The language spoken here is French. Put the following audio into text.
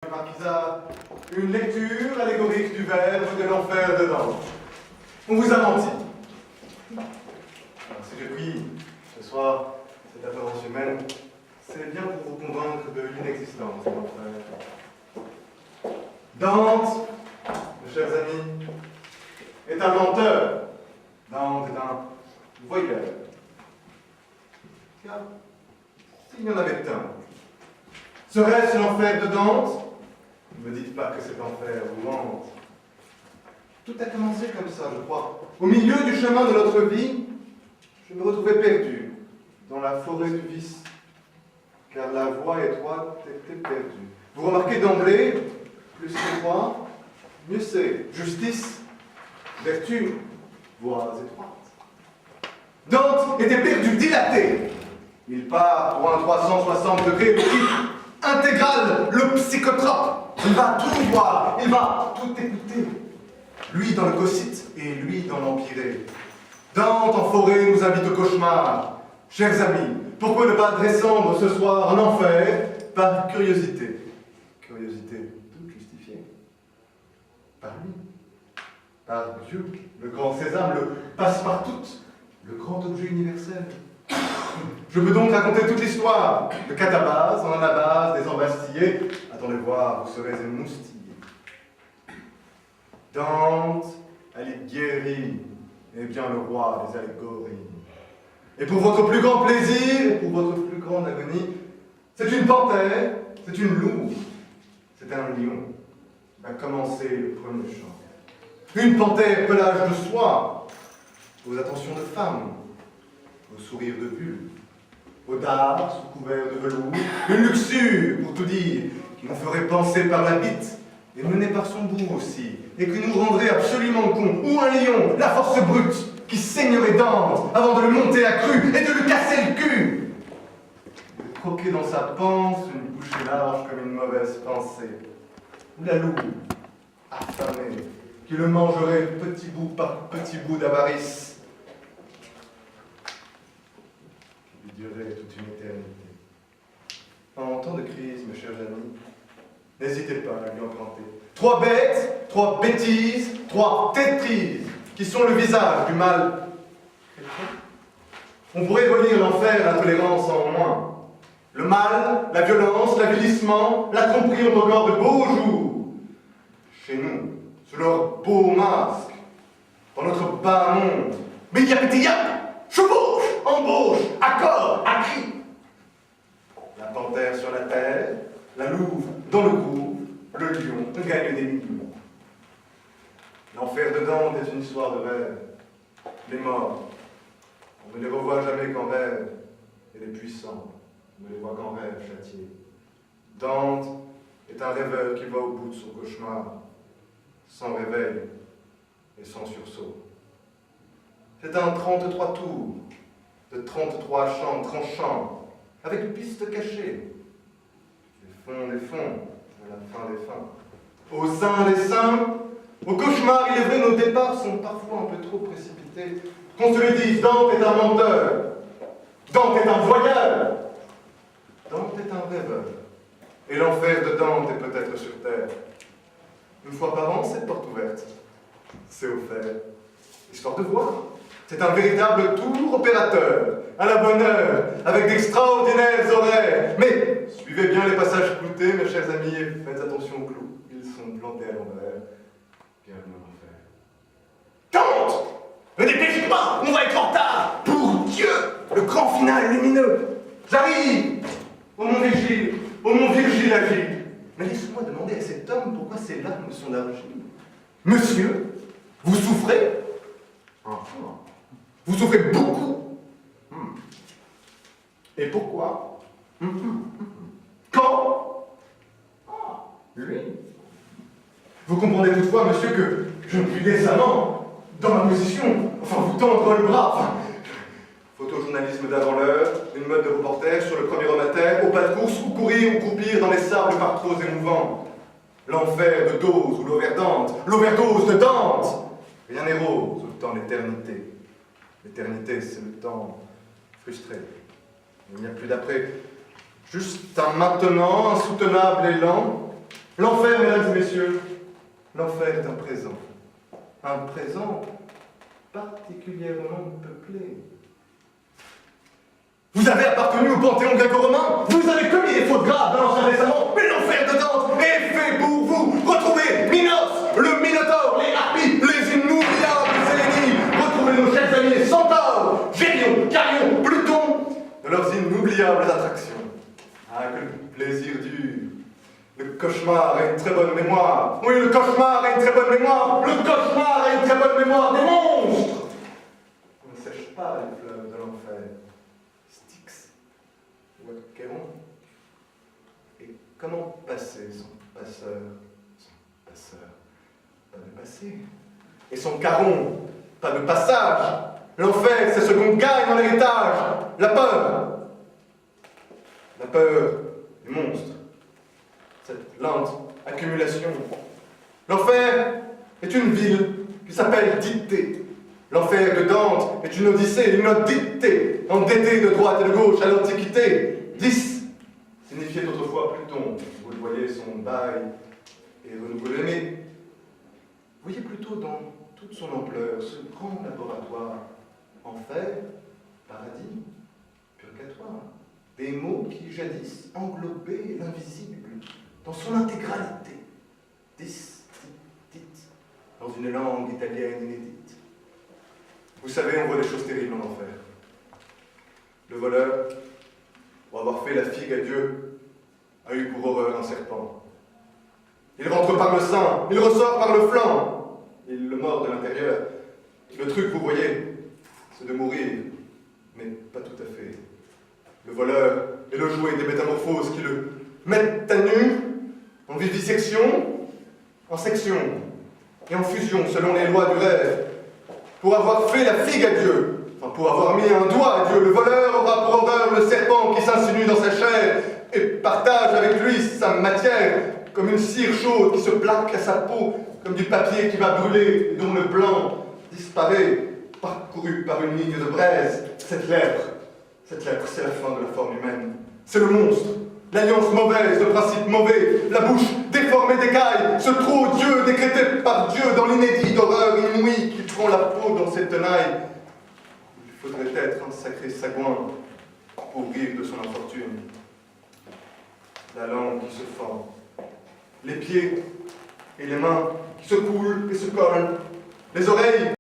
Marquisat, une lecture allégorique du verbe de l'enfer de Dante. On vous a menti. Alors, si j'ai pris ce soir cette apparence humaine, c'est bien pour vous convaincre de l'inexistence de l'enfer. Dante, mes chers amis, est un menteur. Dante est un voyeur. Car s'il y en avait un, serait-ce l'enfer de Dante? Ne me dites pas que cet enfer vous hante. Tout a commencé comme ça, je crois. Au milieu du chemin de notre vie, je me retrouvais perdu dans la forêt du vice, car la voie étroite était perdue. Vous remarquez d'emblée, plus étroit, mieux c'est. Justice, vertu, voies étroites. Dante était perdu, dilaté. Il part pour un 360 degrés, le type intégral, le psychotrope. Il va tout voir, il va tout écouter. Lui dans le cocyte et lui dans l'empirée. Dante en forêt nous invite au cauchemar. Chers amis, pourquoi ne pas descendre ce soir en enfer par curiosité? Curiosité toute justifiée. Par lui, par Dieu, le grand sésame, le passe-partout, le grand objet universel. Je peux donc raconter toute l'histoire, de Catabase en Anabase, des embastillés. Attendez voir, vous serez émoustillés. Dante, Alighieri, est bien le roi des allégories. Et pour votre plus grand plaisir, et pour votre plus grande agonie, c'est une panthère, c'est une louve, c'est un lion. Va commencer le premier chant. Une panthère pelage de soie, aux attentions de femmes, au sourire de vulve, au dard sous couvert de velours, une luxure, pour tout dire, qui nous ferait penser par la bite et mener par son bout aussi, et qui nous rendrait absolument cons, ou un lion, la force brute, qui saignerait Dante avant de le monter à cru et de lui casser le cul, de croquer dans sa panse une bouchée large comme une mauvaise pensée, ou la louve, affamée, qui le mangerait petit bout par petit bout d'avarice, durer toute une éternité. En temps de crise, mes chers amis, n'hésitez pas à lui emprunter 3 bêtes, 3 bêtises, 3 tétrises, qui sont le visage du mal. On pourrait relire l'enfer à la tolérance en moins. Le mal, la violence, l'avilissement, la tromperie ont encore de beaux jours. Chez nous, sous leur beau masque, dans notre bas monde, mais il y a chevauche, embauche, accord, à cri. La panthère sur la terre, la louve dans le gouffre, le lion gagne des millions. L'enfer de Dante est une histoire de rêve. Les morts, on ne les revoit jamais qu'en rêve, et les puissants, on ne les voit qu'en rêve châtiés. Dante est un rêveur qui va au bout de son cauchemar, sans réveil et sans sursaut. C'est un 33 tours, de 33 chants tranchants, avec pistes cachées. Des fonds, à la fin des fins. Au sein des saints, au cauchemar, il est vrai, nos départs sont parfois un peu trop précipités. Qu'on se le dise, Dante est un menteur, Dante est un voyeur, Dante est un rêveur. Et l'enfer de Dante est peut-être sur terre. Une fois par an, cette porte ouverte. C'est offert. Histoire de voir. C'est un véritable tour opérateur, à la bonne heure, avec d'extraordinaires horaires. Mais suivez bien les passages cloutés, mes chers amis, et faites attention aux clous. Ils sont plantés à l'envers. Bienvenue en enfer. Dante! Ne dépêche-toi, on va être en retard! Pour Dieu! Le grand final lumineux! J'arrive! Ô mon Virgile, ô mon Virgile agile! Mais laisse-moi demander à cet homme pourquoi ses larmes sont d'argile. Monsieur, vous souffrez? Vous souffrez beaucoup. Et pourquoi? Quand? Lui. Vous comprenez toutefois, monsieur, que je ne puis décemment, dans ma position, vous tendre le bras. Photojournalisme d'avant l'heure, une mode de reporter sur le premier au matin, au pas de course, ou courir ou croupir dans les sables par trop émouvants. L'enfer de dose ou l'overdose de Dante. Rien n'est rose autant l'éternité. L'éternité, c'est le temps frustré. Il n'y a plus d'après. Juste un maintenant, insoutenable élan, L'enfer, mesdames et messieurs, l'enfer est un présent. Un présent particulièrement peuplé. Vous avez appartenu au panthéon gréco-romain, vous avez commis des fautes graves dans l'enfer récemment, mais l'enfer de Dante est fait pour vous. Retrouvez Minos, le Minotaure, les harpies, les inoubliables Sélénies. Retrouvez nos chers amis les centaures, Gérion, Carion, Pluton, de leurs inoubliables attractions. Ah, que le plaisir dure. Le cauchemar a une très bonne mémoire. Oui, le cauchemar a une très bonne mémoire. Le cauchemar a une très bonne mémoire des monstres. On ne sèche pas les fleuves de l'enfer. Styx ou Achéron. Et comment passer son passeur? Son passeur, pas de passé. Et son caron, pas de passage. L'enfer, c'est ce qu'on gagne dans l'héritage. La peur. La peur du monstre. Cette lente accumulation. L'enfer est une ville qui s'appelle Dictée. L'enfer de Dante est une odyssée, une odyssée, endettée de droite et de gauche à l'Antiquité. 10 signifiait autrefois Pluton. Vous le voyez, son bail est renouvelé. Mais voyez plutôt dans toute son ampleur ce grand laboratoire. Enfer, paradis, purgatoire. Des mots qui jadis englobaient l'invisible dans son intégralité. Dis, dit, dans une langue italienne inédite. Vous savez, on voit des choses terribles en enfer. Le voleur, pour avoir fait la figue à Dieu, a eu pour horreur un serpent. Il rentre par le sein, il ressort par le flanc. Il le mord de l'intérieur. Le truc, vous voyez, c'est de mourir, mais pas tout à fait. Le voleur est le jouet des métamorphoses qui le mettent à nu, en vivisection, en section et en fusion selon les lois du rêve. Pour avoir fait la figue à Dieu, enfin pour avoir mis un doigt à Dieu, le voleur aura pour horreur le serpent qui s'insinue dans sa chair et partage avec lui sa matière comme une cire chaude qui se plaque à sa peau, comme du papier qui va brûler et dont le blanc disparaît, parcouru par une ligne de braise. Cette lèpre, c'est la fin de la forme humaine. C'est le monstre, l'alliance mauvaise, le principe mauvais, la bouche déformée d'écailles, ce trop Dieu décrété par Dieu dans l'inédit d'horreur inouïe qui prend la peau dans ses tenailles. Il faudrait être un sacré sagouin pour rire de son infortune. La langue qui se fend, les pieds et les mains qui se coulent et se collent, les oreilles